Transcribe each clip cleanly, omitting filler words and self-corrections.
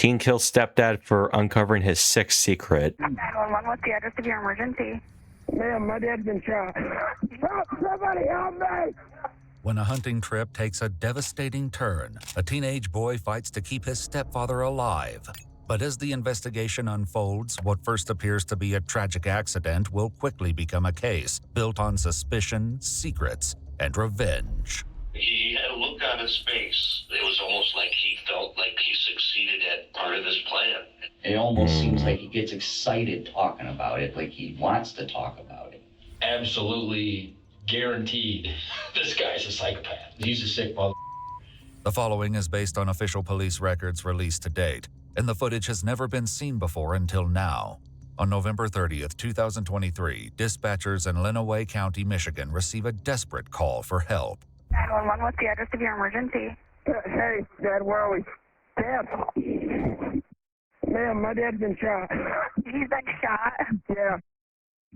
Teen kills stepdad for uncovering his sick secret. 911, what's the address of your emergency? Ma'am, my dad's been shot. Help! Somebody help me! When a hunting trip takes a devastating turn, a teenage boy fights to keep his stepfather alive. But as the investigation unfolds, what first appears to be a tragic accident will quickly become a case built on suspicion, secrets, and revenge. He had a look on his face. It was almost like he felt like he succeeded at part of this plan. It almost seems like he gets excited talking about it, like he wants to talk about it. Absolutely guaranteed this guy's a psychopath. He's a sick mother. The following is based on official police records released to date, and the footage has never been seen before until now. On November 30th, 2023, dispatchers in Lenawee County, Michigan receive a desperate call for help. 911, what's the address of your emergency? Hey, Dad, where are we? Dad! Ma'am, my dad's been shot. He's been shot? Yeah.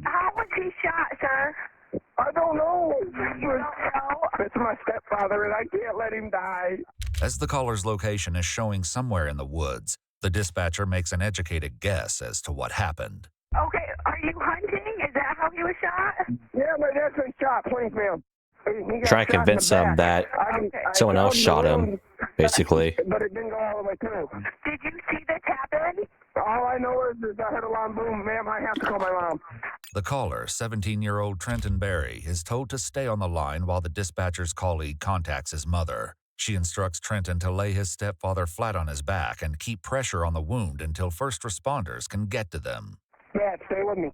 How was he shot, sir? I don't know. You don't know? It's my stepfather, and I can't let him die. As the caller's location is showing somewhere in the woods, the dispatcher makes an educated guess as to what happened. Okay, are you hunting? Is that how he was shot? Yeah, my dad's been shot. Please, ma'am. He got Trying to shot in convince the him back. that someone else shot him, basically. But it didn't go all the way through. Did you see this happen? All I know is I heard a alarm boom. Ma'am, I have to call my mom. The caller, 17-year-old Trenton Berry, is told to stay on the line while the dispatcher's colleague contacts his mother. She instructs Trenton to lay his stepfather flat on his back and keep pressure on the wound until first responders can get to them. Dad, stay with me.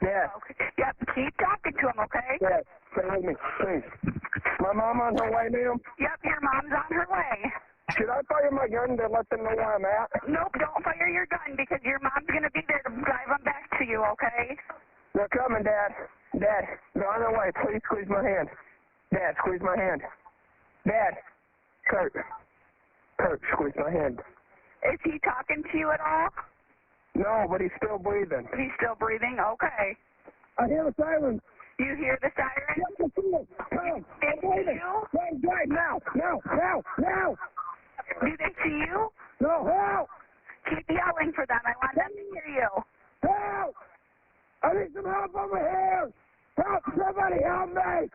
Dad. Okay. Yep, keep talking to him, okay? Dad, stay with me, please. My mom on her way, ma'am? Yep, your mom's on her way. Should I fire my gun to let them know where I'm at? Nope, don't fire your gun because your mom's going to be there to drive them back to you, okay? They're coming, Dad. Dad, they're on their way. Please squeeze my hand. Dad, squeeze my hand. Dad. Kurt, squeeze my hand. Is he talking to you at all? No, but he's still breathing. He's still breathing? Okay. I hear the siren. You hear the siren? Come. I'm breathing. You? Right now. Do they see you? No, help! Keep yelling for them. I want them to hear you. Help! I need some help over here! Help! Somebody help me!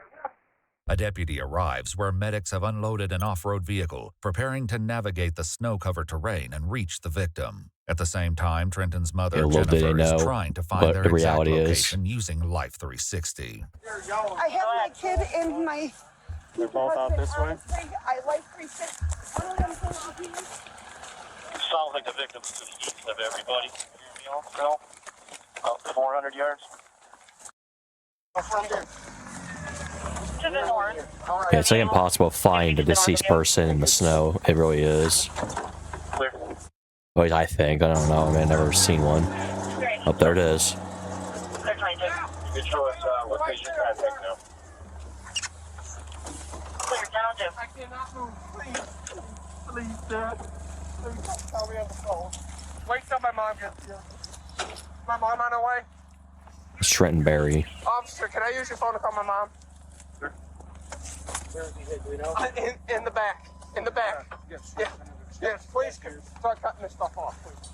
A deputy arrives where medics have unloaded an off-road vehicle, preparing to navigate the snow-covered terrain and reach the victim. At the same time, Trenton's mother, Jennifer, is trying to find their exact location using Life 360. I have my kid in my... They're both out this way? I like 360. One of them came out here. Sounds like the victim's to the east of everybody. You know, Phil? About 400 yards. From there. To the north. Yeah, it's like impossible to find a deceased person in the snow. It really is. Clear. Always, I think. I don't know. I mean, I've never seen one. Oh, there it is. You can show us what patient contact now. Clear down to. I cannot move. Please, Dad. Please, tell me on the phone. Wait till my mom gets here. My mom on her way? It's Trenton Berry. Officer, can I use your phone to call my mom? Sure. Where is he hit? Do we know? In the back. In the back. Yes. Yes, please start cutting this stuff off, please.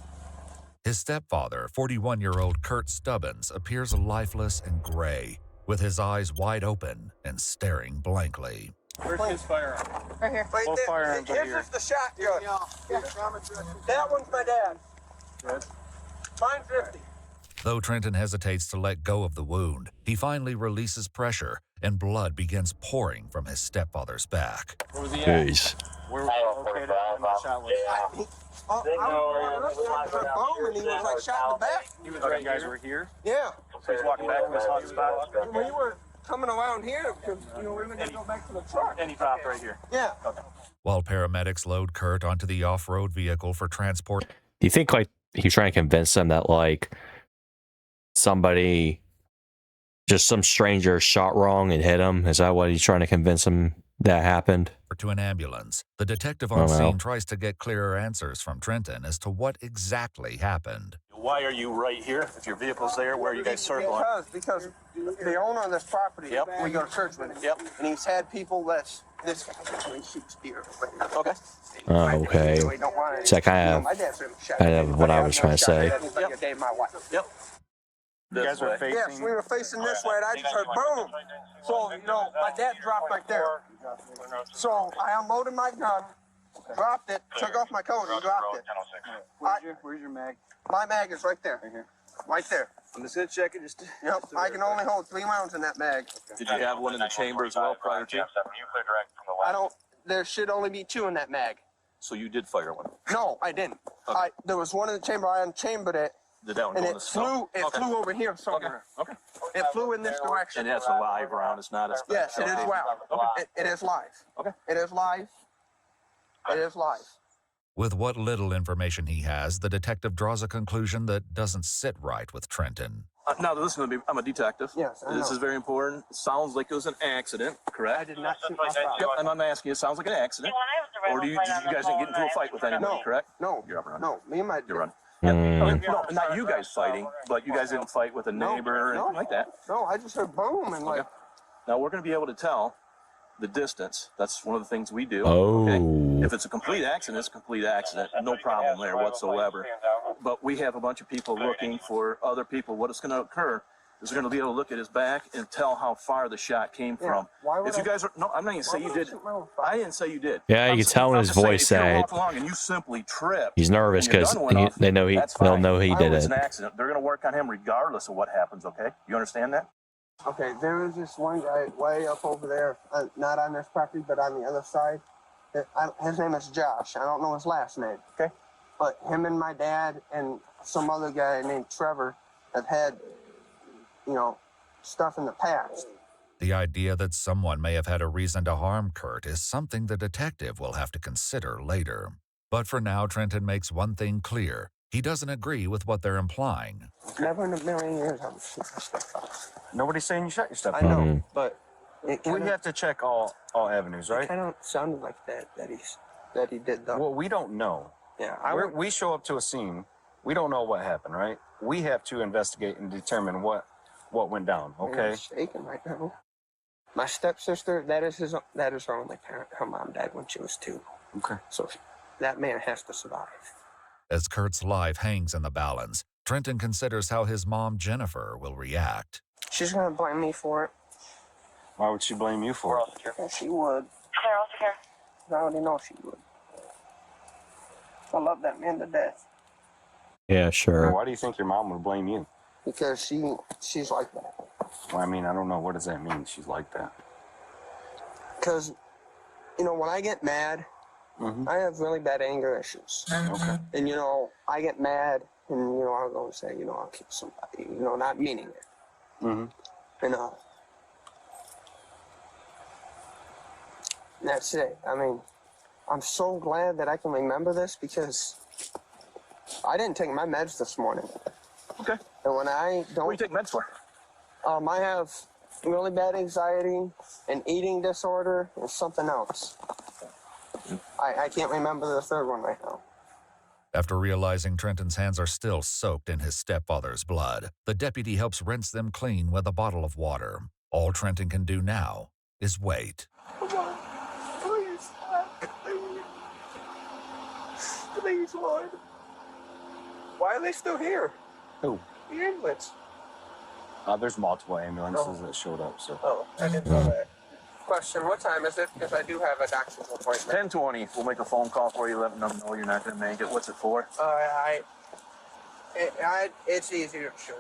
His stepfather, 41-year-old Kurt Stubbins, appears lifeless and gray, with his eyes wide open and staring blankly. Where's his firearm? Right here. Wait, Both firearms are his here. is the shotgun. Yeah. That one's my dad. Good. Mine's 50. Though Trenton hesitates to let go of the wound, he finally releases pressure, and blood begins pouring from his stepfather's back. Where was he at? Jeez. Where was he located when the shot was? I was a bone and he was like shot in the back. He was right. You guys were here? Yeah. So he's walking back from this hot spot? We were coming around here because, we were going to go back to the truck. And he popped right here? Yeah. Okay. While paramedics load Kurt onto the off-road vehicle for transport. Do you think, like, he's trying to convince them that, like, somebody, just some stranger shot wrong and hit him? Is that what he's trying to convince them that happened? To an ambulance, the detective on scene tries to get clearer answers from Trenton as to what exactly happened. Why are you right here? If your vehicle's there, where are you guys circling? Because the owner of this property, Yep. we go to church with him. Yep. And he's had people this guy actually shoots deer. Okay. Oh, okay. So I kind of what I was trying to say. Yep. You guys are facing. Yes, we were facing this way, and I just heard boom. So, my dad dropped right there. So I unloaded my gun, dropped it, took off my coat, and dropped it. Where's your mag? My mag is right there. Right there. I'm just gonna check it. Yep, I can only hold 3 rounds in that mag. Did you have one in the chamber as well prior to? There should only be 2 in that mag. So you did fire one. No, I didn't. Okay. There was one in the chamber, I unchambered it, Did that one and go in it the snow? flew over here somewhere. Okay. It flew in this direction. And that's a live round. It's not a. Yes, it is live. Okay. It is live. Okay. It is live. It is live. With what little information he has, the detective draws a conclusion that doesn't sit right with Trenton. Now listen to me. I'm a detective. Yes, I This know. is very important. It sounds like it was an accident, correct? I did not shoot my father. Yep, and I'm asking you, it sounds like an accident. Or do you guys didn't get into a fight with anybody, No. correct? No. You're up and running. No, me and my... You're running. Mm. No, not you guys fighting, but you guys didn't fight with a neighbor or anything like that. No, I just heard boom and like... Okay. Now we're going to be able to tell the distance. That's one of the things we do. Oh. Okay? If it's a complete accident, it's a complete accident. No problem there whatsoever. But we have a bunch of people looking for other people. What is going to occur is they're going to be able to look at his back and tell how far the shot came from. Why would If you guys are, no, I'm not even saying you did. I didn't say you did. Yeah, you can tell in his voice that that walk along and you simply trip. he's nervous and your because gun went off, they know that's they'll fine. know he I did it's it. an accident. They're going to work on him regardless of what happens. Okay, you understand that? Okay, there was this one guy way up over there, not on this property, but on the other side. His name is Josh. I don't know his last name. Okay. But him and my dad and some other guy named Trevor have had, stuff in the past. The idea that someone may have had a reason to harm Kurt is something the detective will have to consider later. But for now, Trenton makes one thing clear. He doesn't agree with what they're implying. Never in a million years I would shoot my stepfather. Nobody's saying you shot your I stepfather. know, Mhm. but it We kind have to check all avenues, right? of sounded like that he did though. Well, we don't know. Yeah, We show up to a scene. We don't know what happened, right? We have to investigate and determine what went down. Okay. I'm shaking right now. My stepsister, that is her only parent. Her mom died when she was 2. Okay. So that man has to survive. As Kurt's life hangs in the balance, Trenton considers how his mom, Jennifer, will react. She's gonna blame me for it. Why would she blame you for it? Yeah, she would. Claire, also here. I already know she would. I love that man to death Yeah, sure. Why do you think your mom would blame you? because she's like that. Well, I mean, I don't know. What does that mean? She's like that. Because, when I get mad, Mm-hmm. I have really bad anger issues. Okay. And, I get mad and, I'll go and say, I'll kill somebody, not meaning it. Mm-hmm. And that's it. I mean, I'm so glad that I can remember this because I didn't take my meds this morning. Okay. And when I What do don't, you take meds for? I have really bad anxiety, an eating disorder, and something else. I can't remember the third one right now. After realizing Trenton's hands are still soaked in his stepfather's blood, the deputy helps rinse them clean with a bottle of water. All Trenton can do now is wait. Come on, please, please, please, Lord. Why are they still here? Who? The ambulance. There's multiple ambulances that showed up. So. Oh, I didn't know that. Question, what time is it? Because I do have a doctor's appointment. 10:20. We'll make a phone call for you. Let them know you're not going to make it. What's it for? It's easier to show.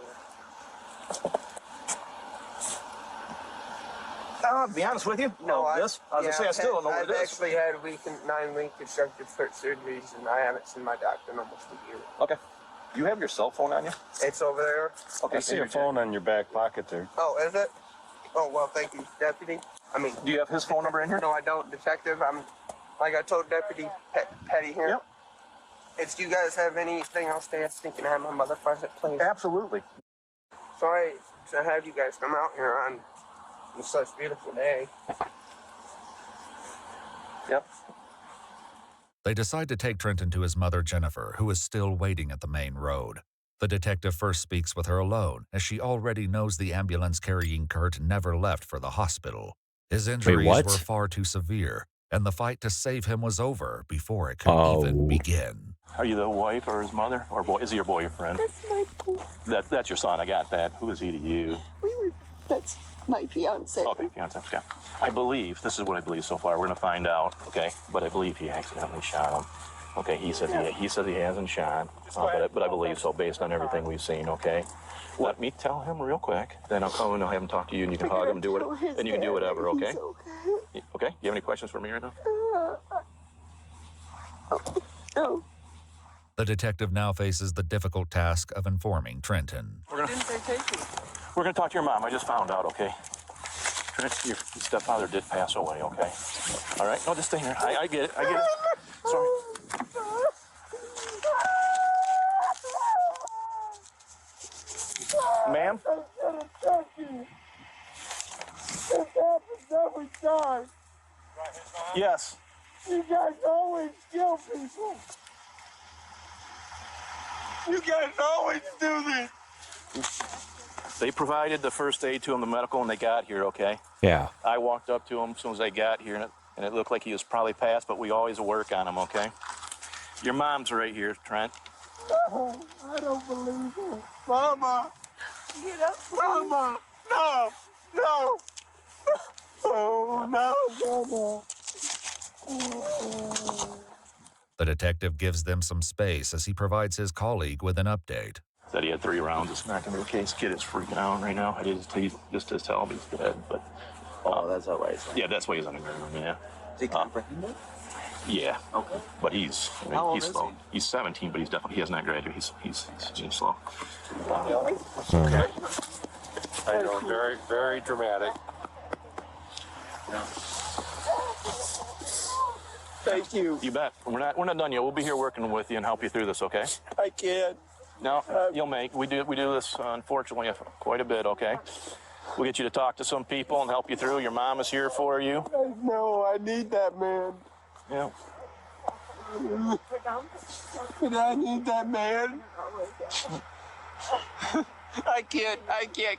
To be honest with you, I was going to say, I still don't know what it I've is. actually had 9-week constructive foot surgeries, and I haven't seen my doctor in almost a year. Okay. Do you have your cell phone on you? It's over there. Okay, I see your phone in your back pocket there. Oh, is it? Oh, well, thank you, Deputy. Do you have his phone number in here? No, I don't, Detective. Like I told Deputy Petty here. Yep. Do you guys have anything else to ask? Can I have my mother present, please? Absolutely. Sorry to have you guys come out here on such a beautiful day. Yep. They decide to take Trenton to his mother, Jennifer, who is still waiting at the main road. The detective first speaks with her alone, as she already knows the ambulance carrying Kurt never left for the hospital. His injuries what? were far too severe, and the fight to save him was over before it could even begin. Are you the wife or his mother? Or boy, is he your boyfriend? That's my boy. That's your son. I got that. Who is he to you? That's my fiance. Okay, fiance. Okay. I believe, this is what I believe so far. We're going to find out, okay? But I believe he accidentally shot him. Okay, he said he hasn't shot, but I believe so based on everything we've seen, okay? Let me tell him real quick, then I'll come and I'll have him talk to you and you can hug him, do it, and you can do whatever, okay? Okay? You have any questions for me right now? No. The detective now faces the difficult task of informing Trenton. We're going to talk to your mom. I just found out, okay? Trent, your stepfather did pass away, okay? All right? No, just stay here. I get it. I get it. Sorry. Ma'am? Yes. You guys always kill people. You guys always do this. They provided the first aid to him, the medical, when they got here, okay? Yeah. I walked up to him as soon as they got here, and it looked like he was probably passed, but we always work on him, okay? Your mom's right here, Trent. Oh, I don't believe it. Mama! Get up. Mama! No! No! Oh, no, Mama! The detective gives them some space as he provides his colleague with an update. Said he had 3 rounds. It's not going to be the case. Kid is freaking out right now. I did just to tell him he's dead, but... that's all right. Yeah, that's why he's on the ground, yeah. Is he comprehended? Yeah. Okay. But he's slow. He's 17, but he has not graduated. He's slow. Okay. I know, very, very dramatic. Thank you. You bet. We're not done yet. We'll be here working with you and help you through this, okay? I can't. No, you'll make. We do this, unfortunately, quite a bit, okay? We'll get you to talk to some people and help you through. Your mom is here for you. I know. I need that man. Yeah. But I need that man. I can't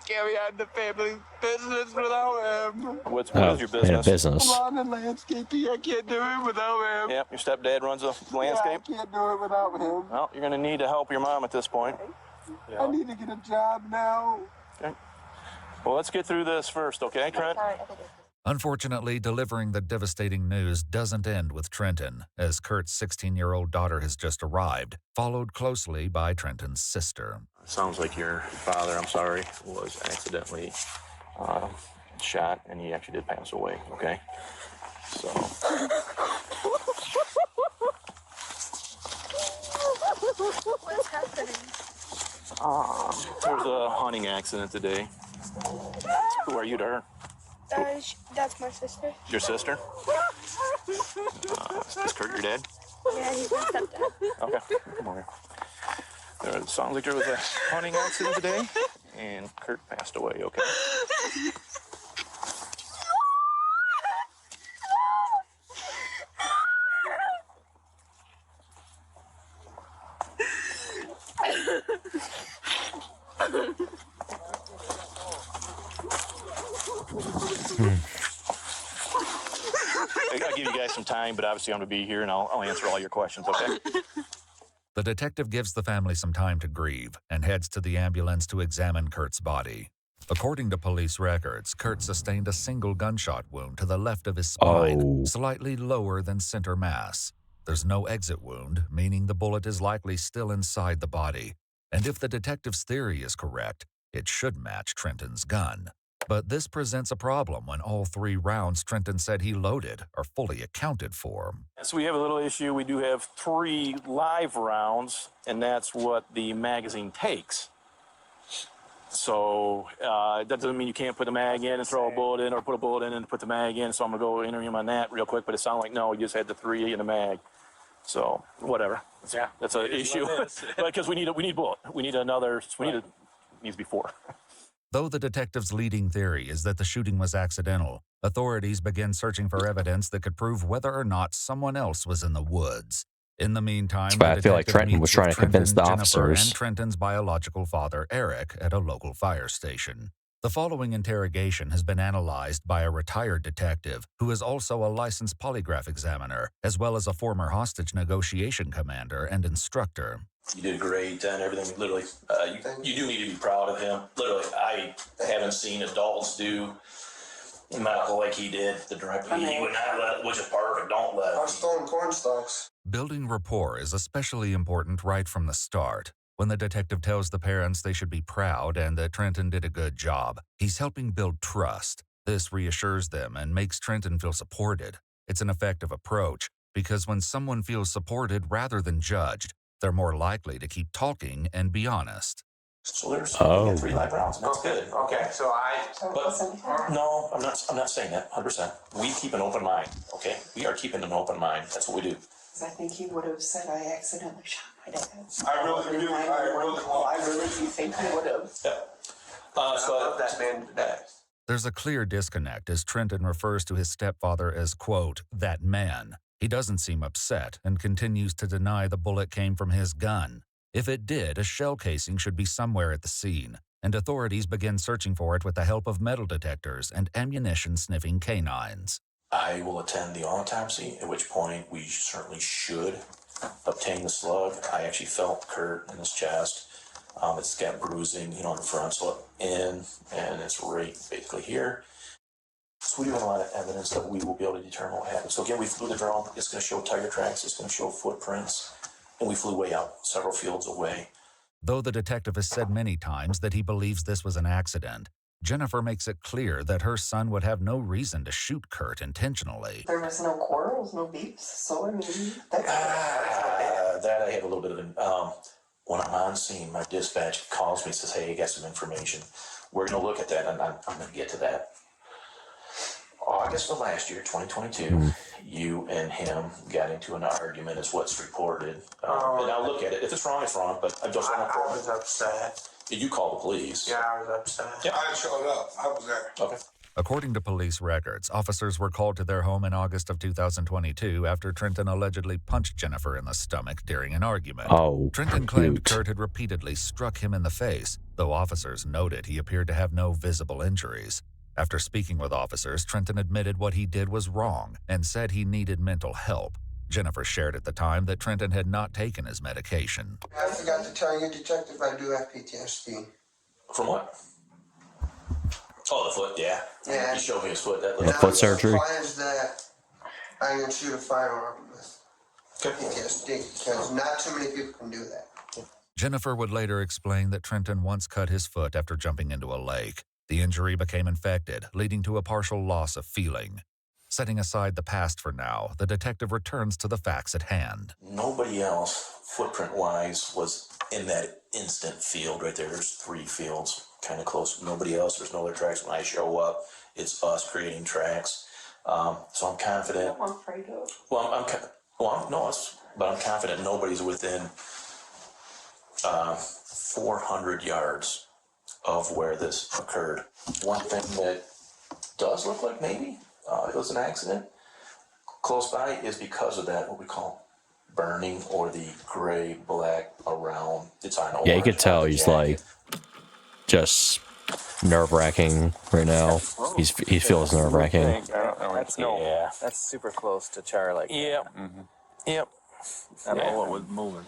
carry on the family business without him. What is your business? Business. I'm on the landscaping. I can't do it without him. Yep, your stepdad runs a landscape? Yeah, I can't do it without him. Well, you're going to need to help your mom at this point. I need to get a job now. Okay. Well, let's get through this first, okay, Trent? Unfortunately, delivering the devastating news doesn't end with Trenton, as Kurt's 16-year-old daughter has just arrived, followed closely by Trenton's sister. Sounds like your father, I'm sorry, was accidentally shot, and he actually did pass away, okay? So... What's happening? There was a hunting accident today. Who are you to her? That's my sister. Your sister? Is Kurt your dad? Yeah, he's my stepdad. Okay, come on here. It sounds like there was a hunting accident today, and Kurt passed away, okay? I'll give you guys some time, but obviously I'm going to be here, and I'll answer all your questions, okay? The detective gives the family some time to grieve and heads to the ambulance to examine Kurt's body. According to police records, Kurt sustained a single gunshot wound to the left of his spine, slightly lower than center mass. There's no exit wound, meaning the bullet is likely still inside the body. And if the detective's theory is correct, it should match Trenton's gun. But this presents a problem when all 3 rounds Trenton said he loaded are fully accounted for. So we have a little issue. We do have 3 live rounds, and that's what the magazine takes. So that doesn't mean you can't put the mag in and throw a bullet in, or put a bullet in and put the mag in. So I'm going to go interview him on that real quick, but it sounded like, no, you just had the 3 in the mag. So whatever. Yeah, that's an issue. Because we need bullet. We need another. It needs to be 4. Though the detective's leading theory is that the shooting was accidental, authorities begin searching for evidence that could prove whether or not someone else was in the woods. In the meantime, But the I feel like detective Trenton was meets trying with to convince the Trenton, Jennifer, officers. and Trenton's biological father, Eric, at a local fire station. The following interrogation has been analyzed by a retired detective who is also a licensed polygraph examiner, as well as a former hostage negotiation commander and instructor. You did great and everything. Literally, you do need to be proud of him. Literally, I haven't seen adults do medical like he did. The director, he would not let it, which is perfect. Don't let it. I was throwing corn stalks. Building rapport is especially important right from the start. When the detective tells the parents they should be proud and that Trenton did a good job, he's helping build trust. This reassures them and makes Trenton feel supported. It's an effective approach because when someone feels supported rather than judged, they're more likely to keep talking and be honest. So there's we got 3 live rounds, and that's good. Okay, so But no, I'm not saying that 100%. We keep an open mind. Okay, we are keeping an open mind. That's what we do. I think he would have said I accidentally shot my dad. I really do. I really do think he would have. Yeah. So I love that man to death. There's a clear disconnect as Trenton refers to his stepfather as, quote, that man. He doesn't seem upset and continues to deny the bullet came from his gun. If it did, a shell casing should be somewhere at the scene, and authorities begin searching for it with the help of metal detectors and ammunition-sniffing canines. I will attend the autopsy, at which point we certainly should obtain the slug. I actually felt Kurt in his chest. It's got bruising, in the front, so in, and it's right basically here. So we do have a lot of evidence that we will be able to determine what happened. So again, we flew the drone. It's going to show tire tracks. It's going to show footprints. And we flew way out, several fields away. Though the detective has said many times that he believes this was an accident, Jennifer makes it clear that her son would have no reason to shoot Kurt intentionally. There was no quarrels, no beefs, so I mean, that I have a little bit of an, when I'm on scene, my dispatch calls me and says, hey, I got some information. We're going to look at that, and I'm going to get to that. August of last year, 2022, you and him got into an argument, is what's reported. And I'll look at it. If it's wrong, but I just want to. I was upset. Did you call the police? Yeah, I was upset. Yeah. I showed up. I was there. Okay. According to police records, officers were called to their home in August of 2022 after Trenton allegedly punched Jennifer in the stomach during an argument. Trenton claimed Kurt had repeatedly struck him in the face, though officers noted he appeared to have no visible injuries. After speaking with officers, Trenton admitted what he did was wrong and said he needed mental help. Jennifer shared at the time that Trenton had not taken his medication. I forgot to tell you, Detective, I do have PTSD. From what? Oh, the foot, yeah. Yeah. He showed me his foot. The foot surgery? Implies that I can shoot a firearm with PTSD, because not too many people can do that. Jennifer would later explain that Trenton once cut his foot after jumping into a lake. The injury became infected, leading to a partial loss of feeling. Setting aside the past for now, the detective returns to the facts at hand. Nobody else, footprint-wise, was in that instant field right there. There's 3 fields, kind of close. Nobody else. There's no other tracks. When I show up, it's us creating tracks. So I'm confident. I'm afraid of. But I'm confident nobody's within 400 yards of where this occurred. One thing that does look like maybe it was an accident close by is because of that, what we call burning, or the gray black around. It's on orange. Yeah, you could tell he's like just nerve-wracking right now. He feels nerve-wracking. That's super close to Charlie. Yep. Yep. I don't know what was moving.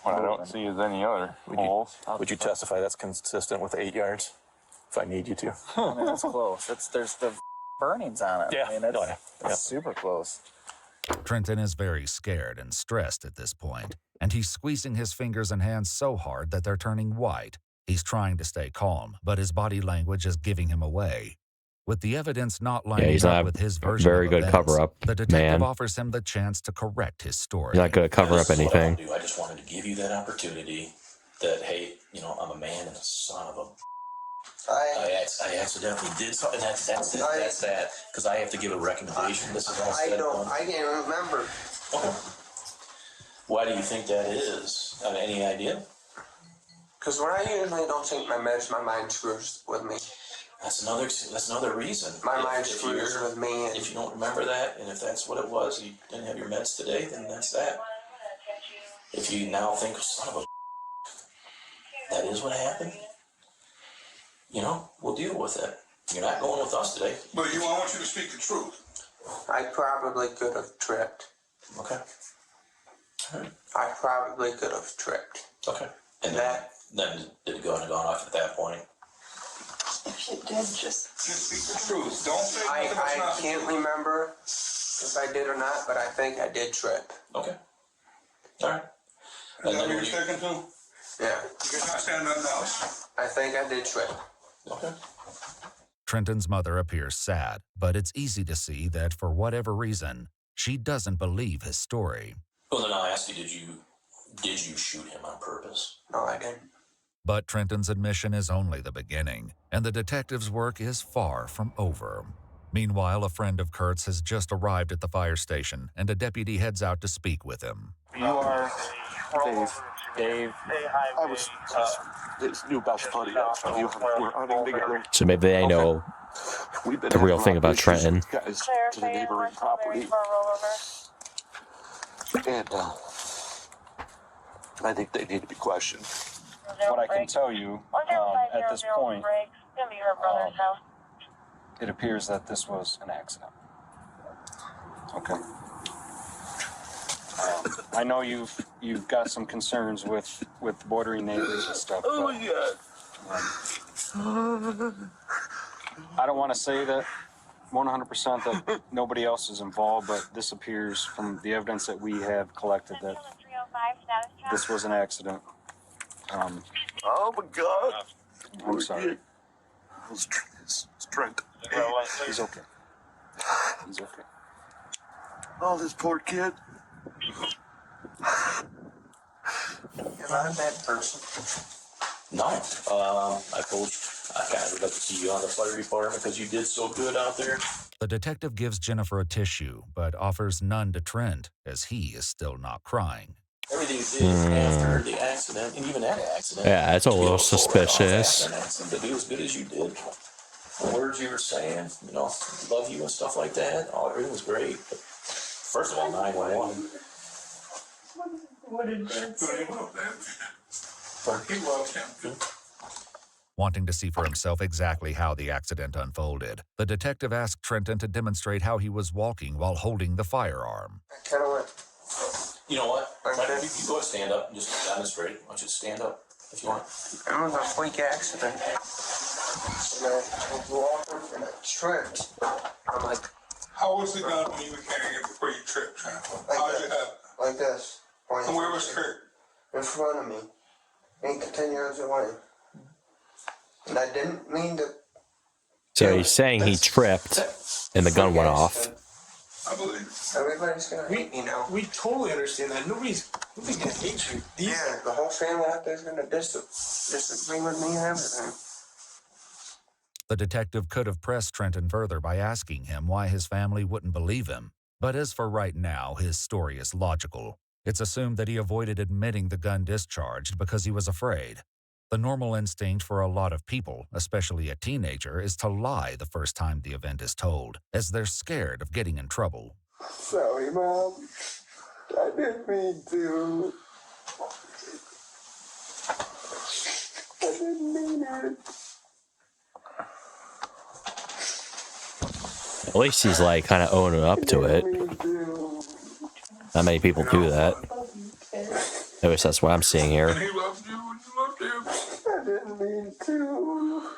What I don't see is any other holes. Would you testify that's consistent with 8 yards? If I need you to. I mean, that's close. There's the burnings on it. Yeah. I mean, that's super close. Trenton is very scared and stressed at this point, and he's squeezing his fingers and hands so hard that they're turning white. He's trying to stay calm, but his body language is giving him away. With the evidence not lining up with his version very of good events, cover-up, the detective man. offers him the chance to correct his story. He's not going to cover up anything. I just wanted to give you that opportunity that, hey, I'm a man and a son of a... I accidentally did something. That's that. Because I have to give a recommendation. This is all I can't remember. Okay. Why do you think that is? Any idea? Because when I usually don't take my meds, my mind screws with me. That's another reason. My mind screws with me. If you don't remember that, and if that's what it was, you didn't have your meds today, then that's that. If you now think, son of a, that is what happened, we'll deal with it. You're not going with us today. But I want you to speak the truth. I probably could have tripped. Okay. All right. I probably could have tripped. Okay. And then did it go and gone off at that point? If you did, just speak the truth. Don't say I can't remember if I did or not, but I think I did trip. Okay. All right. Is that what you're sticking to? Yeah. You're not saying nothing else. I think I did trip. Okay. Trenton's mother appears sad, but it's easy to see that for whatever reason, she doesn't believe his story. Well, then I'll ask you, did you shoot him on purpose? No, I didn't. But Trenton's admission is only the beginning, and the detective's work is far from over. Meanwhile, a friend of Kurt's has just arrived at the fire station, and a deputy heads out to speak with him. You are Dave. I was his new best buddy. We're hunting together. So maybe they know the real thing about Trenton. Guys to the neighboring property. And I think they need to be questioned. What I can tell you at this point, it appears that this was an accident. Okay. I know you've got some concerns with bordering neighbors and stuff. Oh But, my God. I don't want to say that 100% that nobody else is involved, but this appears from the evidence that we have collected that this was an accident. Oh my God. I'm sorry. It's Trent. He's okay. He's okay. Oh, this poor kid. Am I a bad person? No. I kind of would like to see you on the fire department because you did so good out there. The detective gives Jennifer a tissue, but offers none to Trent, as he is still not crying. Everything you did after the accident, and even that accident. Yeah, it's a little suspicious. To do as good as you did. The words you were saying, love you and stuff like that. Everything was great. But first of all, 911. What did Dad say? He loved him. Wanting to see for himself exactly how the accident unfolded, the detective asked Trenton to demonstrate how he was walking while holding the firearm. I kind of went. You know what? You go ahead and stand up and just demonstrate. Why don't you stand up if you want? It was a freak accident. And I was walking and I tripped. I'm like, How was the gun when you were carrying it before you tripped, Trent? How did it happen? like this. And where was Kurt? In front of me. 8 to 10 yards away. And I didn't mean to. So he's saying he tripped and the gun went off. I believe. Everybody's gonna hate me now. We totally understand that. Nobody's gonna hate you. Yeah, the whole family out there's gonna disagree with me and everything. The detective could have pressed Trenton further by asking him why his family wouldn't believe him. But as for right now, his story is logical. It's assumed that he avoided admitting the gun discharged because he was afraid. The normal instinct for a lot of people, especially a teenager, is to lie the first time the event is told, as they're scared of getting in trouble. Sorry, Mom. I didn't mean to. I didn't mean it. At least he's like kind of owning up to it. Not many people do that. At least that's what I'm seeing here. And he loved you and you loved him. I didn't mean to.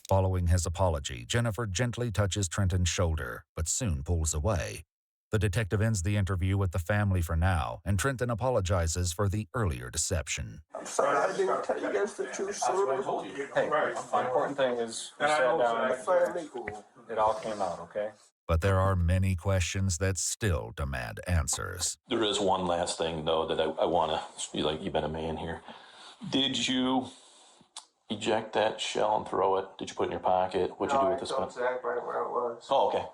Following his apology, Jennifer gently touches Trenton's shoulder, but soon pulls away. The detective ends the interview with the family for now, and Trenton apologizes for the earlier deception. I'm sorry I didn't tell you guys the truth sooner. Hey, the important thing is we sat down, it all came out, okay? But there are many questions that still demand answers. There is one last thing, though, that I want to be like, you've been a man here. Did you eject that shell and throw it? Did you put it in your pocket? What'd you do with this one? I told Zach right where it was. Oh, okay.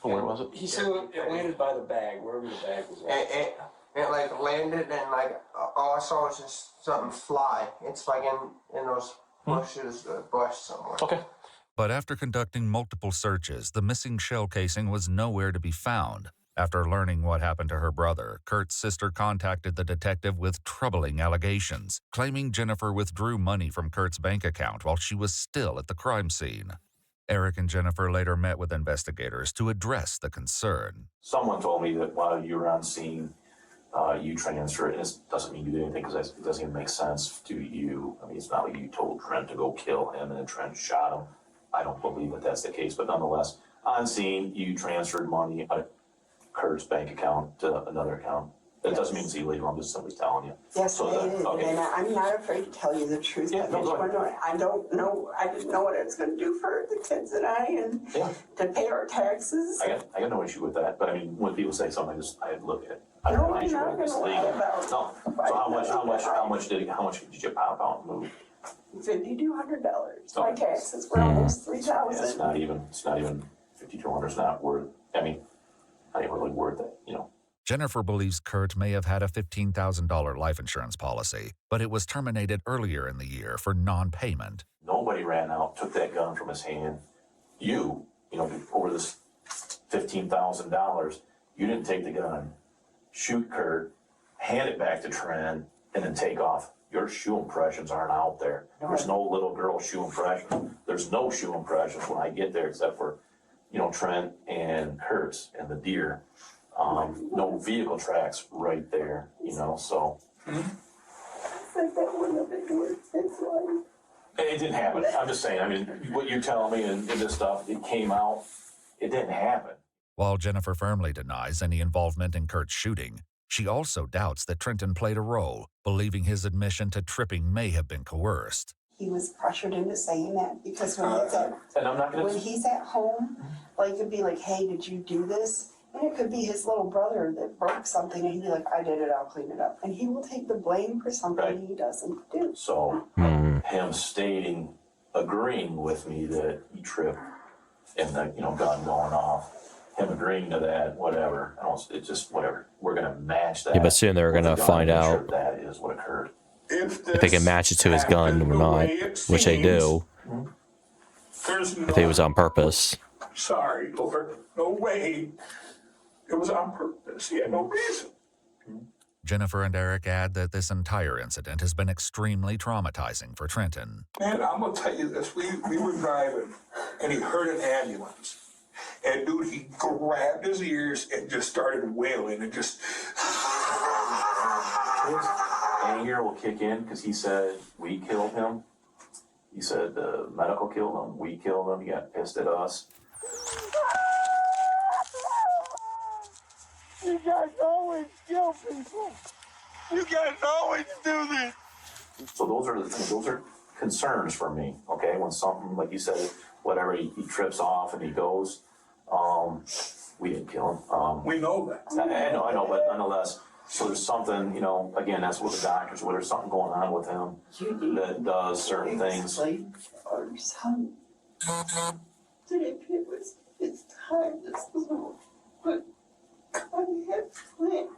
Where was it? He said it landed by the bag, wherever the bag was at. It like landed and like all I saw was just something fly. It's like in those bushes, a bush somewhere. Okay. But after conducting multiple searches, the missing shell casing was nowhere to be found. After learning what happened to her brother, Kurt's sister contacted the detective with troubling allegations, claiming Jennifer withdrew money from Kurt's bank account while she was still at the crime scene. Eric and Jennifer later met with investigators to address the concern. Someone told me that while you were on scene, you transferred, and it doesn't mean you did anything because it doesn't even make sense to you. I mean, it's not like you told Trent to go kill him and then Trent shot him. I don't believe that that's the case, but nonetheless, on scene, you transferred money out of Kurt's bank account to another account. That doesn't mean it's illegal, I'm just simply telling you. Yes, so it is, okay. and I'm not afraid to tell you the truth. Yeah, no, go ahead. I don't know, I didn't know what it was going to do for the kids and I, and to pay our taxes. I got no issue with that, but I mean, when people say something, I look at it. I No, don't I'm mind not you going it's to lie legal. about it. No. So how much did you pop out and move? $5,200. So My taxes were almost $3,000. Yeah, it's not even $5,200. It's not worth. I mean, not even really worth it. You know. Jennifer believes Kurt may have had a $15,000 life insurance policy, but it was terminated earlier in the year for non-payment. Nobody ran out, took that gun from his hand. You know, over this $15,000, you didn't take the gun, shoot Kurt, hand it back to Trent, and then take off. Your shoe impressions aren't out there. There's no little girl shoe impression. There's no shoe impressions when I get there except for, you know, Trent and Kurt's and the deer. No vehicle tracks right there, you know, so. It's like that wouldn't have been worth his life. It didn't happen. I'm just saying, I mean, what you're telling me and this stuff, it came out, it didn't happen. While Jennifer firmly denies any involvement in Kurt's shooting, she also doubts that Trenton played a role, believing his admission to tripping may have been coerced. He was pressured into saying that because when he's at home, like it'd be like, hey, did you do this? And it could be his little brother that broke something and he'd be like, I did it, I'll clean it up. And he will take the blame for something he doesn't do. So him agreeing with me that he tripped and the gun going off, him agreeing to that, whatever. It's just whatever. We're gonna match that. Yeah, but soon they're gonna find out that is what occurred. if they can match it to his gun or not, which they do. If it was on purpose. Sorry, Lord. No way. It was on purpose. He had no reason. Jennifer and Eric add that this entire incident has been extremely traumatizing for Trenton. Man, I'm going to tell you this. We were driving, and he heard an ambulance. And, dude, he grabbed his ears and just started wailing and just... Anger will kick in because he said, we killed him. He said, the medical killed him. We killed him. He got pissed at us. You guys always kill people. You guys always do this. So those are concerns for me. Okay, when something like you said, whatever he trips off and he goes, we didn't kill him. We know that. I know, but nonetheless, so there's something, again, that's what the doctors. Where there's something going on with him that does certain things. Our son. If it was his time, this was what God had planned.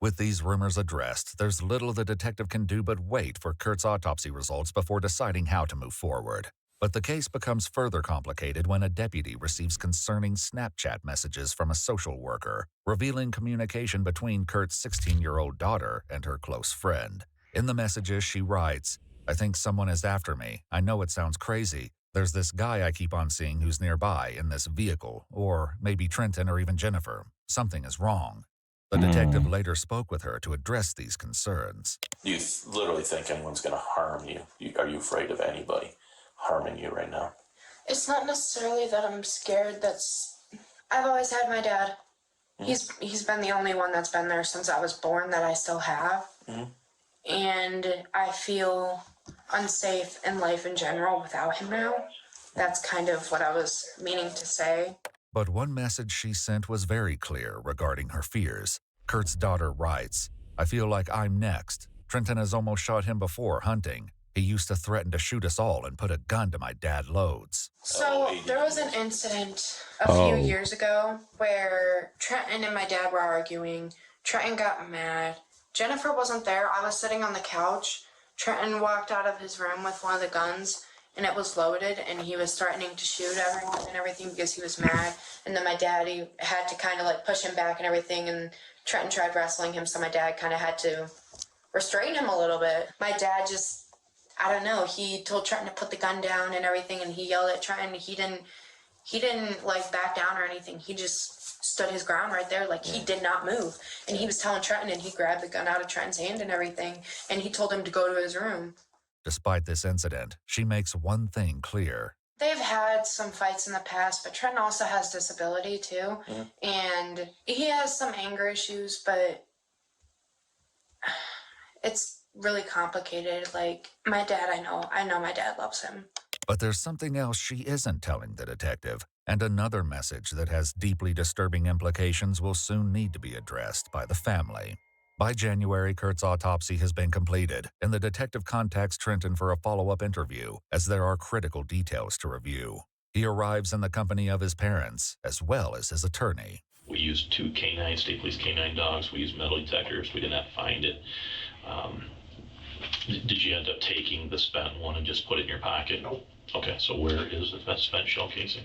With these rumors addressed, there's little the detective can do but wait for Kurt's autopsy results before deciding how to move forward. But the case becomes further complicated when a deputy receives concerning Snapchat messages from a social worker, revealing communication between Kurt's 16-year-old daughter and her close friend. In the messages, she writes, I think someone is after me. I know it sounds crazy. There's this guy I keep on seeing who's nearby in this vehicle, or maybe Trenton or even Jennifer. Something is wrong. The detective later spoke with her to address these concerns. You literally think anyone's going to harm you? Are you afraid of anybody harming you right now? It's not necessarily that I'm scared. I've always had my dad. He's been the only one that's been there since I was born that I still have. And I feel unsafe in life in general without him now. That's kind of what I was meaning to say. But one message she sent was very clear regarding her fears. Kurt's daughter writes, I feel like I'm next. Trenton has almost shot him before hunting. He used to threaten to shoot us all and put a gun to my dad loads. So there was an incident a few years ago where Trenton and my dad were arguing. Trenton got mad. Jennifer wasn't there. I was sitting on the couch. Trenton walked out of his room with one of the guns, and it was loaded, and he was threatening to shoot everyone and everything because he was mad. And then my daddy had to kind of like push him back and everything, and Trenton tried wrestling him, so my dad kind of had to restrain him a little bit. My dad just, I don't know, he told Trenton to put the gun down and everything, and he yelled at Trenton. He didn't like back down or anything. He just stood his ground right there. Like, he did not move. And he was telling Trenton, and he grabbed the gun out of Trenton's hand and everything, and he told him to go to his room. Despite this incident, she makes one thing clear. They've had some fights in the past, but Trenton also has disability too. And he has some anger issues, but it's really complicated. Like, my dad, I know my dad loves him. But there's something else she isn't telling the detective, and another message that has deeply disturbing implications will soon need to be addressed by the family. By January, Kurt's autopsy has been completed, and the detective contacts Trenton for a follow-up interview, as there are critical details to review. He arrives in the company of his parents, as well as his attorney. We used 2 canine, state police canine dogs. We used metal detectors. We did not find it. Did you end up taking the spent one and just put it in your pocket? Nope. Okay, so where is the spent shell casing?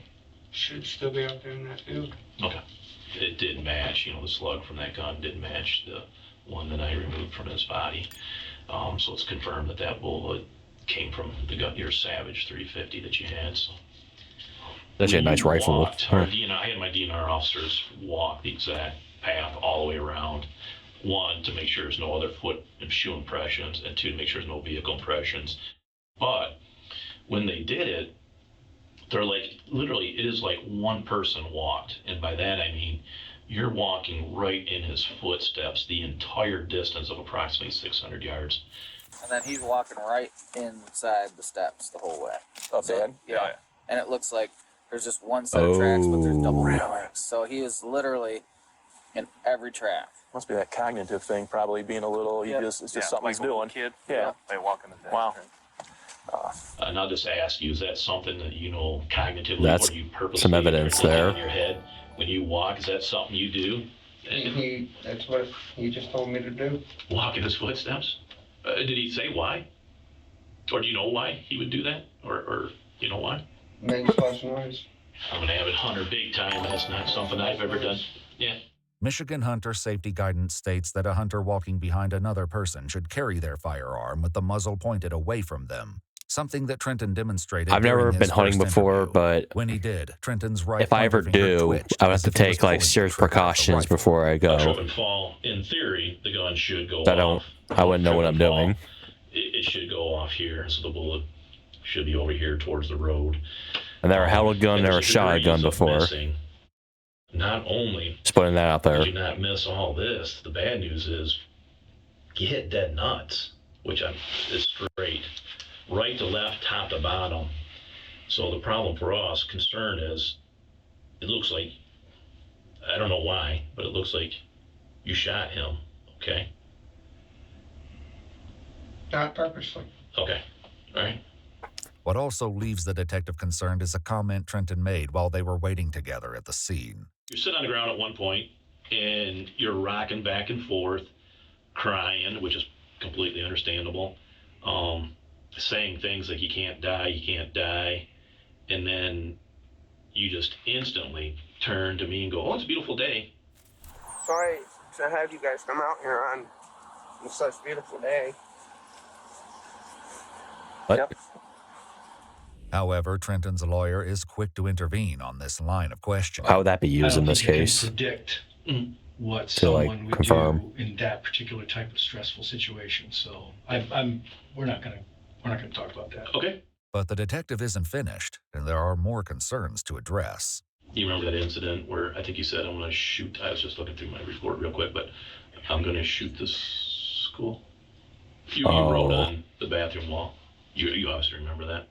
Should still be out there in that field. Okay. It did match, the slug from that gun did match the one that I removed from his body. So it's confirmed that that bullet came from your Savage 350 that you had. So That's a nice rifle. I had my DNR officers walk the exact path all the way around. 1, to make sure there's no other foot and shoe impressions, and 2, to make sure there's no vehicle impressions. But when they did it, they're like, literally, it is like one person walked. And by that, I mean, you're walking right in his footsteps the entire distance of approximately 600 yards. And then he's walking right inside the steps the whole way. Oh, Dad? Yeah. And it looks like there's just one set of tracks, but there's double tracks. So he is literally in every track. Must be that cognitive thing, probably being a little, it's just something he's doing. Kid, Yeah. They walk in the dead. Wow. And I'll just ask you, is that something that you know cognitively, That's or you purposely some evidence there. in your head when you walk? Is that something you do? That's what he just told me to do. Walk in his footsteps? Did he say why? Or do you know why he would do that? Or you know why? Makes less noise. I'm an avid hunter big time, and that's not something I've ever done. Yeah. Michigan hunter safety guidance states that a hunter walking behind another person should carry their firearm with the muzzle pointed away from them. Something that Trenton demonstrated. I've never during been his hunting first before, interview. but When he did, Trenton's right if I ever pointer finger do, twitched I would have as to if he was take like pulling serious the trigger of the precautions rifle. before I A go. trip and fall, in theory, the gun should go off. I wouldn't know what I'm doing. It should go off here, so the bullet should be over here towards the road. I never held a gun, never shot a gun before. Not only Just putting that out there. did you not miss all this, the bad news is you hit dead nuts, which is straight, right to left, top to bottom. So the problem for us, concern is, it looks like, I don't know why, but it looks like you shot him, okay? Not purposely. Okay, all right. What also leaves the detective concerned is a comment Trenton made while they were waiting together at the scene. You sit on the ground at one point, and you're rocking back and forth, crying, which is completely understandable, saying things like, you can't die, and then you just instantly turn to me and go, oh, it's a beautiful day. Sorry to have you guys come out here on such a beautiful day. What? Yep. However, Trenton's lawyer is quick to intervene on this line of questioning. How would that be used in this I don't think case? you can predict what To, like, someone would confirm. do in that particular type of stressful situation. So we're not gonna talk about that. Okay. But the detective isn't finished, and there are more concerns to address. You remember that incident where I think you said, I'm going to shoot, I was just looking through my report real quick, but I'm going to shoot this school? You wrote on the bathroom wall. You obviously remember that.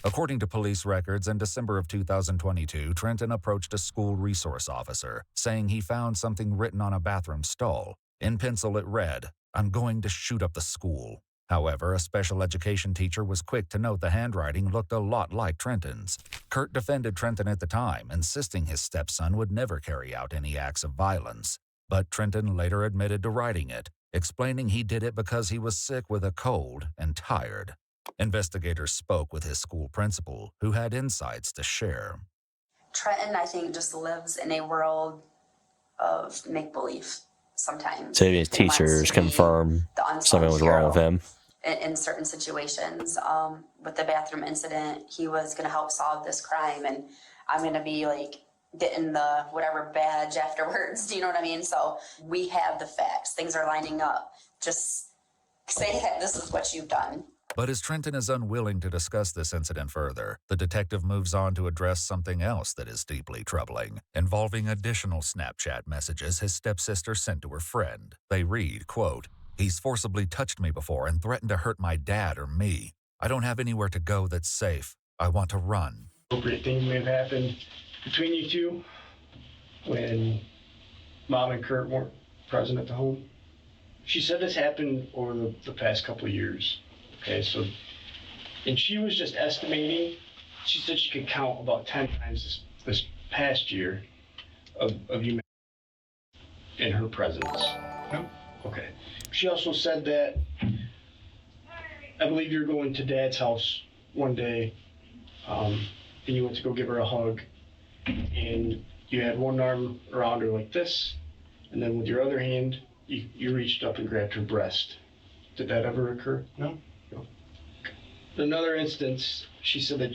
According to police records, in December of 2022, Trenton approached a school resource officer, saying he found something written on a bathroom stall. In pencil it read, "I'm going to shoot up the school." However, a special education teacher was quick to note the handwriting looked a lot like Trenton's. Kurt defended Trenton at the time, insisting his stepson would never carry out any acts of violence. But Trenton later admitted to writing it, explaining he did it because he was sick with a cold and tired. Investigators spoke with his school principal, who had insights to share. Trenton, I think, just lives in a world of make-believe sometimes. So his teachers confirm something was wrong with him. In certain situations. With the bathroom incident, he was going to help solve this crime, and I'm going to be like getting the whatever badge afterwards. Do you know what I mean? So we have the facts. Things are lining up. Just say that this is what you've done. But as Trenton is unwilling to discuss this incident further, the detective moves on to address something else that is deeply troubling, involving additional Snapchat messages his stepsister sent to her friend. They read, quote, "He's forcibly touched me before and threatened to hurt my dad or me. I don't have anywhere to go that's safe. I want to run." Appropriate thing may have happened between you two when Mom and Kurt weren't present at the home. She said this happened over the past couple of years. Okay, so, and she was just estimating. She said she could count about 10 times this past year of you in her presence. No. Okay. She also said that I believe you were going to Dad's house one day, and you went to go give her a hug, and you had one arm around her like this, and then with your other hand, you reached up and grabbed her breast. Did that ever occur? No. In another instance, she said that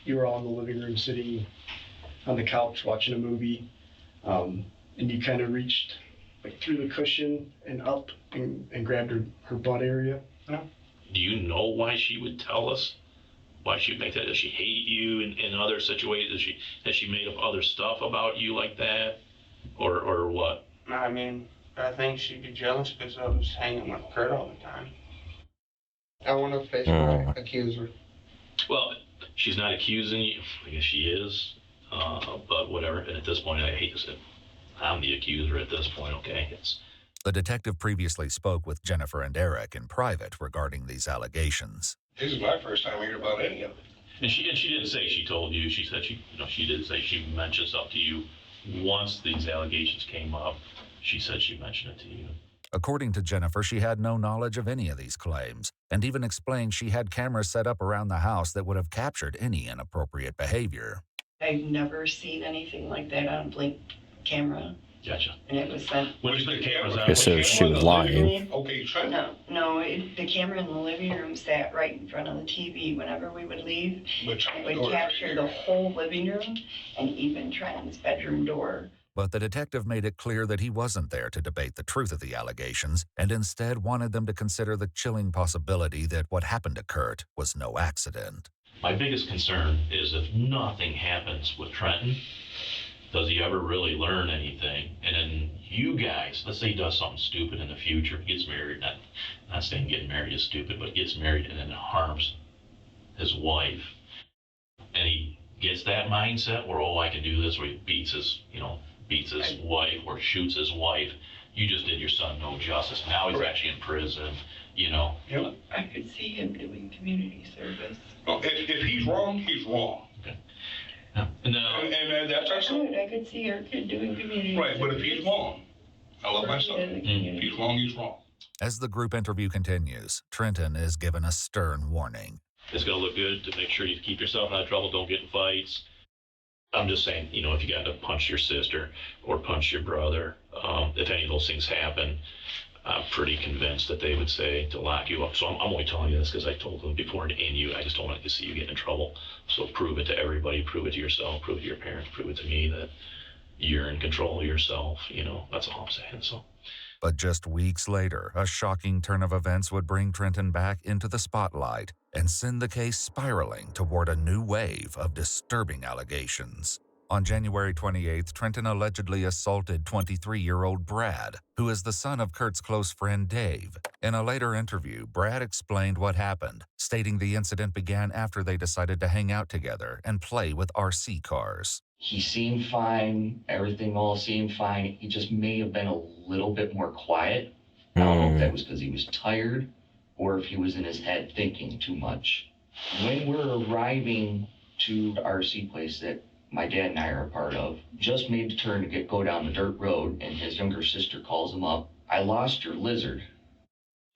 you were all in the living room sitting on the couch watching a movie, and you kind of reached like through the cushion and up and grabbed her butt area. No. Do you know why she would tell us? Why she would make that? Does she hate you in other situations? Has she made up other stuff about you like that? Or what? I mean, I think she'd be jealous because I was hanging with Kurt all the time. I want to face my accuser. Well, she's not accusing you. I guess she is. But whatever. And at this point, I hate to say, I'm the accuser at this point, okay? The detective previously spoke with Jennifer and Eric in private regarding these allegations. This is my first time hearing about any of it. And she didn't say she told you. She said she did say she mentioned stuff to you once these allegations came up. She said she mentioned it to you. According to Jennifer, she had no knowledge of any of these claims, and even explained she had cameras set up around the house that would have captured any inappropriate behavior. I've never seen anything like that on Blink camera. Gotcha. And it was sent. When you put the cameras on, So she was lying. Okay, try. No, the camera in the living room sat right in front of the TV whenever we would leave. It would capture the whole living room and even Trenton's bedroom door. But the detective made it clear that he wasn't there to debate the truth of the allegations, and instead wanted them to consider the chilling possibility that what happened to Kurt was no accident. My biggest concern is if nothing happens with Trenton, does he ever really learn anything? And then you guys, let's say he does something stupid in the future, gets married, not saying getting married is stupid, but gets married and then harms his wife. And he gets that mindset where, oh, I can do this, where he beats his wife or shoots his wife. You just did your son no justice. Now he's actually in prison, Yep. I could see him doing community service. Well, if he's wrong, he's wrong. Okay. No. And that's our son. I could see our kid doing community service. Right, but if he's wrong, I love my son. If he's wrong, he's wrong. As the group interview continues, Trenton is given a stern warning. It's going to look good to make sure you keep yourself out of trouble, don't get in fights. I'm just saying, if you got to punch your sister or punch your brother, if any of those things happen, I'm pretty convinced that they would say to lock you up. So I'm only telling you this because I told them before, and you, I just don't want to see you get in trouble. So prove it to everybody, prove it to yourself, prove it to your parents, prove it to me that you're in control of yourself. That's all I'm saying. So. But just weeks later, a shocking turn of events would bring Trenton back into the spotlight and send the case spiraling toward a new wave of disturbing allegations. On January 28th, Trenton allegedly assaulted 23-year-old Brad, who is the son of Kurt's close friend Dave. In a later interview, Brad explained what happened, stating the incident began after they decided to hang out together and play with RC cars. He seemed fine. Everything all seemed fine. He just may have been a little bit more quiet. I don't know if that was because he was tired or if he was in his head thinking too much. When we're arriving to the RC place that my dad and I are a part of, just made the turn to go down the dirt road, and his younger sister calls him up. I lost your lizard.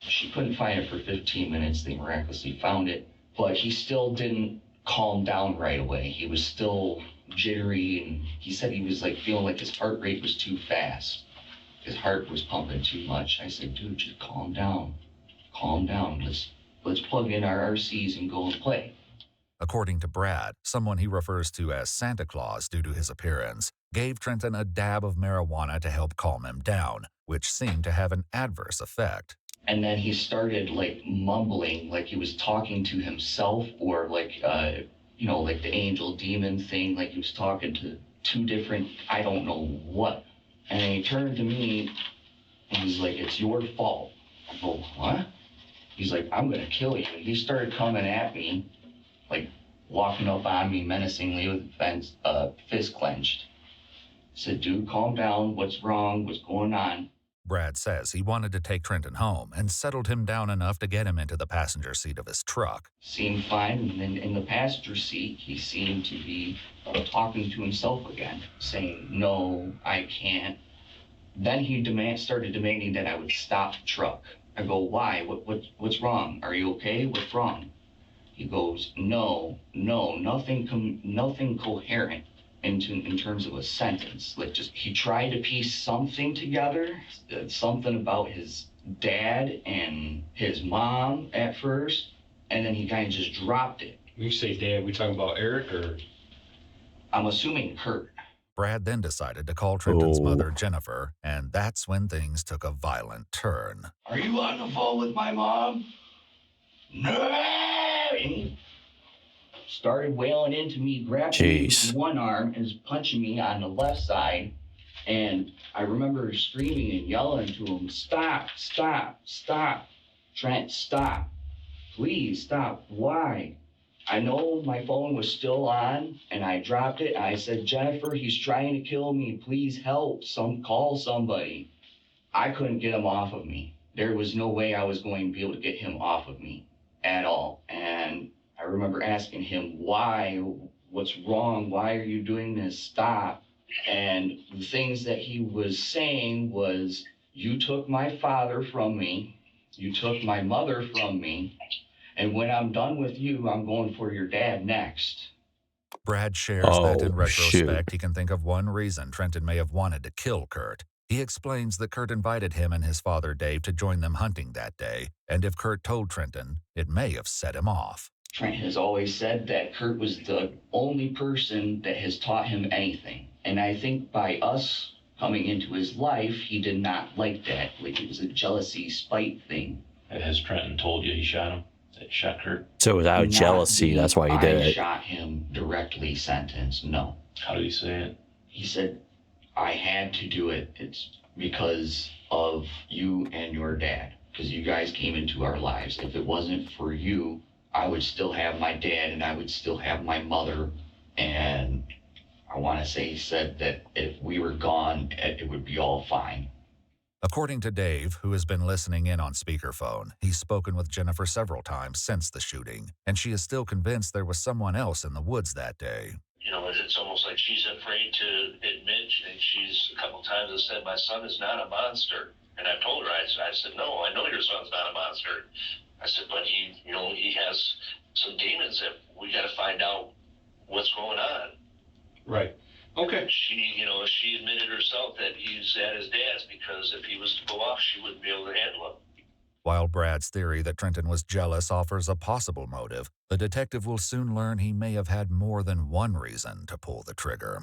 She couldn't find it for 15 minutes. They miraculously found it, but he still didn't calm down right away. He was still jittery, and he said he was like feeling like his heart rate was too fast. His heart was pumping too much. I said, dude, just calm down. Calm down. Let's plug in our RCs and go and play. According to Brad, someone he refers to as Santa Claus due to his appearance, gave Trenton a dab of marijuana to help calm him down, which seemed to have an adverse effect. And then he started like mumbling, like he was talking to himself, or like, like the angel demon thing, like he was talking to two different, I don't know what. And then he turned to me and he's like, it's your fault. I go, what? He's like, I'm gonna kill you. And he started coming at me, like walking up on me menacingly with fist clenched. I said, dude, calm down. What's wrong? What's going on? Brad says he wanted to take Trenton home and settled him down enough to get him into the passenger seat of his truck. Seemed fine, and then in the passenger seat, he seemed to be talking to himself again, saying, no, I can't. Then he started demanding that I would stop the truck. I go, why? What's wrong? Are you okay? What's wrong? He goes, no, nothing coherent in terms of a sentence. Like he tried to piece something together, something about his dad and his mom at first, and then he kind of just dropped it. When you say dad, we talking about Eric or? I'm assuming Kurt. Brad then decided to call Trenton's mother, Jennifer, and that's when things took a violent turn. Are you on the phone with my mom? No! Started wailing into me, grabbed me with one arm and was punching me on the left side. And I remember screaming and yelling to him, stop, stop, stop. Trent, stop. Please stop. Why? I know my phone was still on and I dropped it. I said, Jennifer, he's trying to kill me. Please help. Call somebody. I couldn't get him off of me. There was no way I was going to be able to get him off of me at all. And I remember asking him, why? What's wrong? Why are you doing this? Stop. And the things that he was saying was, you took my father from me. You took my mother from me. And when I'm done with you, I'm going for your dad next. Brad shares that in retrospect, he can think of one reason Trenton may have wanted to kill Kurt. He explains that Kurt invited him and his father Dave to join them hunting that day, and if Kurt told Trenton, it may have set him off. Trent has always said that Kurt was the only person that has taught him anything. And I think by us coming into his life, he did not like that. Like it was a jealousy, spite thing. Has Trenton told you he shot him? That shot Kurt? So it was out of jealousy, that's why he did I it. shot him directly sentenced, no. How did he say it? He said, I had to do it. It's because of you and your dad. Because you guys came into our lives. If it wasn't for you, I would still have my dad and I would still have my mother. And I want to say he said that if we were gone, it would be all fine. According to Dave, who has been listening in on speakerphone, he's spoken with Jennifer several times since the shooting, and she is still convinced there was someone else in the woods that day. You know, it's almost like she's afraid to admit, and she's a couple times has said, my son is not a monster. And I've told her, I said, no, I know your son's not a monster. I said, but he has some demons that we got to find out what's going on. Right. Okay. She admitted herself that he's at his dad's because if he was to go off, she wouldn't be able to handle him. While Brad's theory that Trenton was jealous offers a possible motive, the detective will soon learn he may have had more than one reason to pull the trigger.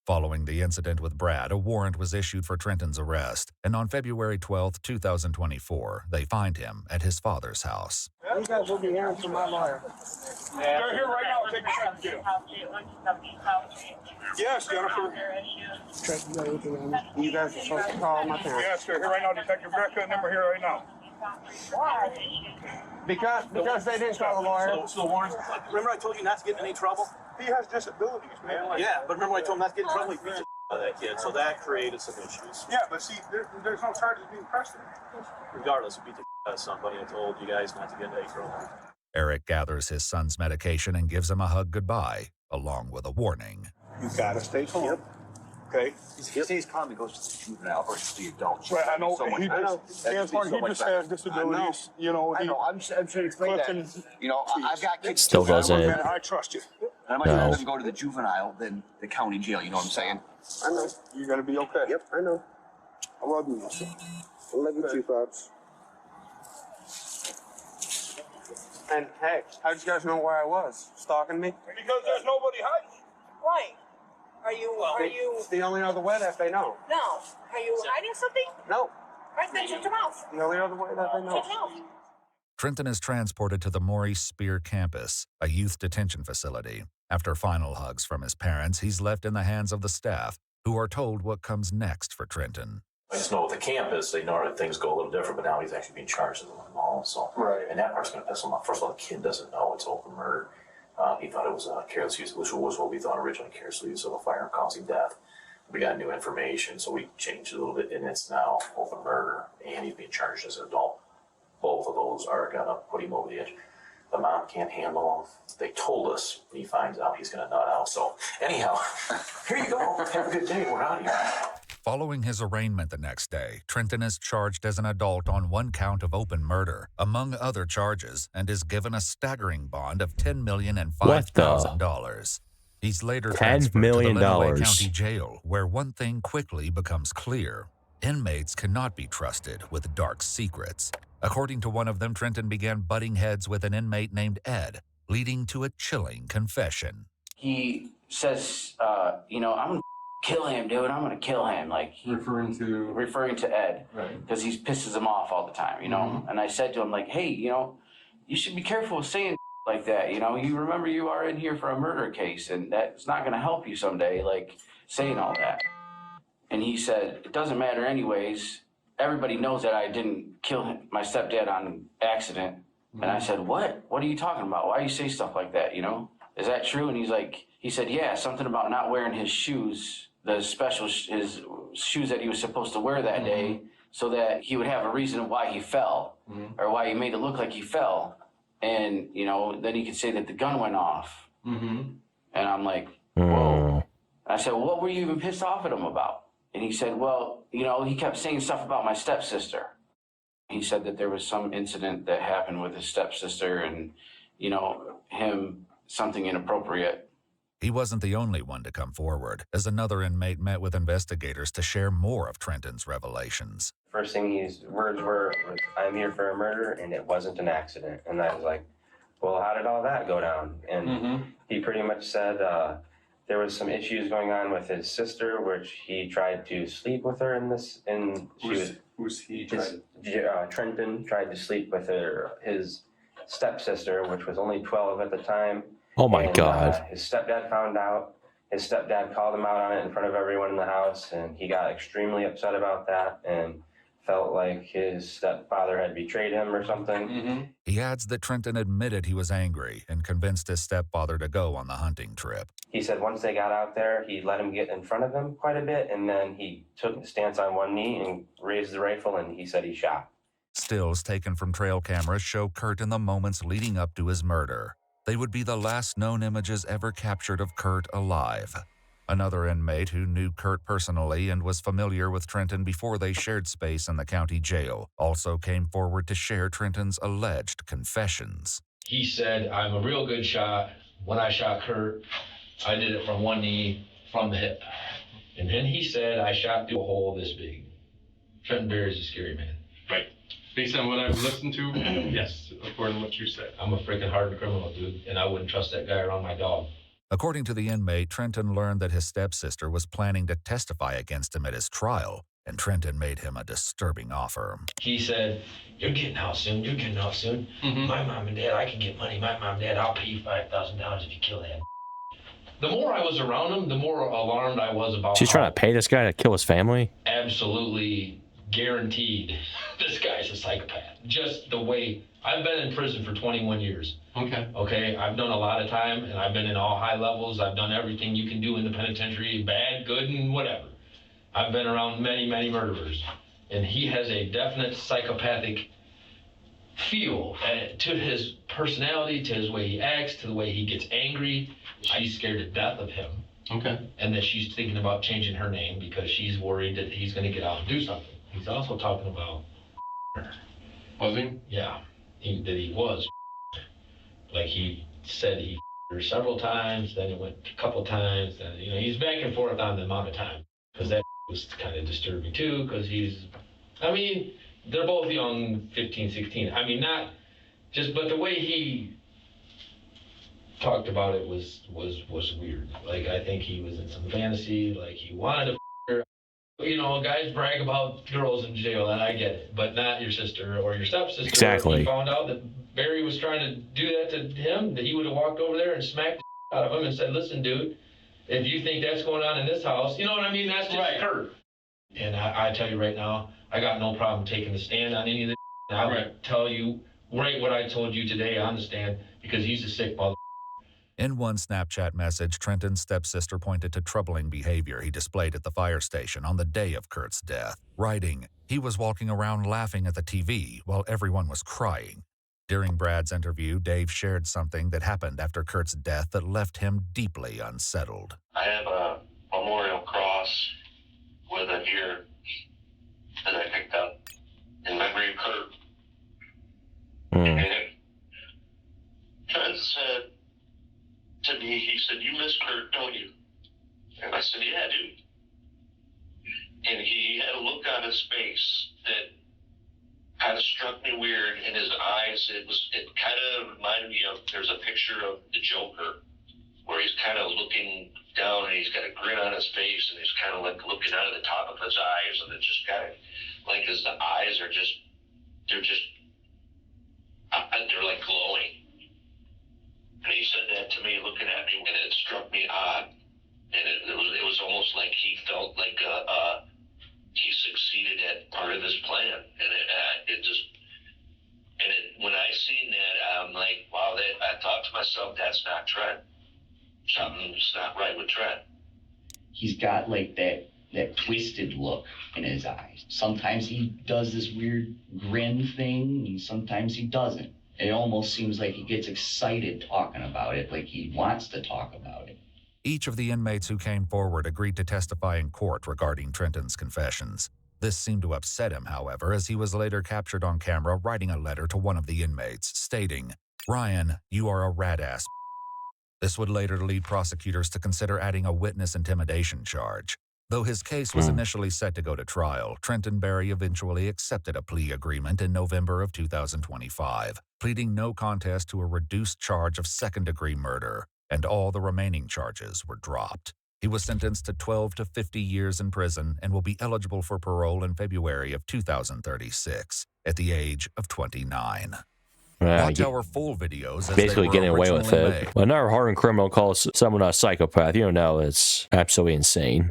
Following the incident with Brad, a warrant was issued for Trenton's arrest, and on February 12, 2024, they find him at his father's house. You guys will be hearing from my lawyer. They're here right now. Take a second, get Yes, Jennifer. Trent, you got anything on me? You guys are supposed to call my parents. Yes, they're here right now. Detective Greca and them are here right now. Because they didn't call the lawyer. So the warrants. Remember I told you not to get in any trouble? He has disabilities, man. Yeah, but remember I told him not to get in trouble? He beat the out of that kid, so that created some issues. Yeah, but see, there's no charges being pressed. Regardless, he beat the out of somebody. I told you guys not to get into any trouble. Eric gathers his son's medication and gives him a hug goodbye, along with a warning. You gotta stay calm. okay? He's calm, goes to the juvenile versus the adult. Right, I know. So much He better. just, Antoine, he just has disabilities. You know, I know. I'm trying to explain Clifton, that. You know, I've got kids. Still too. doesn't. man, I trust you. And I might No. rather them go to the juvenile than the county jail. You know what I'm saying? I know. You're gonna be okay. Yep, I know. I love you. I love you too, Pops. And hey, how'd you guys know where I was? Stalking me? Because there's nobody hiding. Why? Are you? It's the only other way that they know. No. Are you hiding something? No. Right then, shut your mouth. The only other way that they know. Shut your mouth. Trenton is transported to the Maurice Spear campus, a youth detention facility. After final hugs from his parents, he's left in the hands of the staff, who are told what comes next for Trenton. I just know with the campus, they know that things go a little different, but now he's actually being charged with them all. So, Right. And that part's going to piss him off. First of all, the kid doesn't know it's open murder. He thought it was careless use, which was what we thought originally, careless use of a firearm causing death. We got new information, so we changed it a little bit, and it's now open murder, and he's being charged as an adult. Both of those are going to put him over the edge. The mom can't handle him. They told us when he finds out he's going to nut out. So anyhow, here you go. Have a good day. We're out of here. Following his arraignment the next day, Trenton is charged as an adult on one count of open murder, among other charges, and is given a staggering bond of $10,005,000. He's later transferred to the Lenawee County Jail, where one thing quickly becomes clear. Inmates cannot be trusted with dark secrets. According to one of them, Trenton began butting heads with an inmate named Ed, leading to a chilling confession. He says, I'm gonna kill him, dude. I'm gonna kill him. Like referring to Ed, right? Because he pisses him off all the time, you know. Mm-hmm. And I said to him, like, hey, you should be careful of saying like that. You remember you are in here for a murder case, and that's not gonna help you someday. Like saying all that. And he said, it doesn't matter anyways. Everybody knows that I didn't kill my stepdad on accident. Mm-hmm. And I said, what? What are you talking about? Why do you say stuff like that, Is that true? And he said, yeah, something about not wearing his shoes, his shoes that he was supposed to wear that day, so that he would have a reason why he fell, or why he made it look like he fell. And, then he could say that the gun went off. Mm-hmm. And I'm like, whoa. I said, well, what were you even pissed off at him about? And he said, well, he kept saying stuff about my stepsister. He said that there was some incident that happened with his stepsister and, him, something inappropriate. He wasn't the only one to come forward, as another inmate met with investigators to share more of Trenton's revelations. First thing his words were, I'm here for a murder and it wasn't an accident. And I was like, well, how did all that go down? And he pretty much said, there was some issues going on with his sister, which he tried to sleep with her Trenton tried to sleep with his stepsister, which was only 12 at the time. Oh my God. His stepdad found out. His stepdad called him out on it in front of everyone in the house, and he got extremely upset about that and felt like his stepfather had betrayed him or something. Mm-hmm. He adds that Trenton admitted he was angry and convinced his stepfather to go on the hunting trip. He said once they got out there, he let him get in front of him quite a bit, and then he took a stance on one knee and raised the rifle, and he said he shot. Stills taken from trail cameras show Kurt in the moments leading up to his murder. They would be the last known images ever captured of Kurt alive. Another inmate who knew Kurt personally and was familiar with Trenton before they shared space in the county jail also came forward to share Trenton's alleged confessions. He said, I'm a real good shot. When I shot Kurt, I did it from one knee, from the hip. And then he said, I shot through a hole this big. Trenton Berry's a scary man. Right. Based on what I've listened to, yes, according to what you said. I'm a freaking hardened criminal, dude, and I wouldn't trust that guy around my dog. According to the inmate, Trenton learned that his stepsister was planning to testify against him at his trial, and Trenton made him a disturbing offer. He said, you're getting out soon, Mm-hmm. My mom and dad, I can get money. My mom and dad, I'll pay you $5,000 if you kill that. The more I was around him, the more alarmed I was about She's trying to pay this guy to kill his family? Absolutely guaranteed this guy's a psychopath. Just the way, I've been in prison for 21 years. Okay, I've done a lot of time, and I've been in all high levels. I've done everything you can do in the penitentiary, bad, good, and whatever. I've been around many, many murderers, and he has a definite psychopathic feel to his personality, to his way he acts, to the way he gets angry. She's scared to death of him. Okay. And that she's thinking about changing her name because she's worried that he's going to get out and do something. He's also talking about. Was he? Yeah, that he was. Like he said he her several times, then it went a couple times, and he's back and forth on the amount of time. Because that was kind of disturbing too, because they're both young, 15, 16. I mean, not just, but the way he talked about it was weird. Like, I think he was in some fantasy, like he wanted to her. Guys brag about girls in jail, and I get it, but not your sister or your stepsister. Exactly. If he found out that Barry was trying to do that to him, that he would have walked over there and smacked the out of him and said, listen, dude, if you think that's going on in this house, you know what I mean? That's just Kurt. And I tell you right now, I got no problem taking the stand on any of this. I would tell you what I told you today on the stand, because he's a sick mother. In one Snapchat message, Trenton's stepsister pointed to troubling behavior he displayed at the fire station on the day of Kurt's death, writing, "He was walking around laughing at the TV while everyone was crying." During Brad's interview, Dave shared something that happened after Kurt's death that left him deeply unsettled. I have a memorial cross with a deer that I picked up in memory of Kurt. And Trent said to me, he said, "You miss Kurt, don't you?" And I said, "Yeah, dude." And he had a look on his face that kind of struck me weird in his eyes. It kind of reminded me of, there's a picture of the Joker where he's kind of looking down and he's got a grin on his face and he's kind of like looking out of the top of his eyes, and it's just kind of like his eyes are just, they're like glowing. And he said that to me, looking at me, and it struck me odd. And it was almost like he felt like he succeeded at part of his plan. And when I seen that, I'm like, wow, I thought to myself, that's not Trent. Something's not right with Trent. He's got like that twisted look in his eyes. Sometimes he does this weird grin thing, and sometimes he doesn't. It almost seems like he gets excited talking about it, like he wants to talk about it. Each of the inmates who came forward agreed to testify in court regarding Trenton's confessions. This seemed to upset him, however, as he was later captured on camera writing a letter to one of the inmates, stating, "Ryan, you are a rat-ass." This would later lead prosecutors to consider adding a witness intimidation charge. Though his case was initially set to go to trial, Trenton Barry eventually accepted a plea agreement in November of 2025, pleading no contest to a reduced charge of second-degree murder, and all the remaining charges were dropped. He was sentenced to 12 to 50 years in prison and will be eligible for parole in February of 2036, at the age of 29. Watch our full videos as basically they were getting away with originally it. made. When our hardened criminal calls someone a psychopath, you know it's absolutely insane.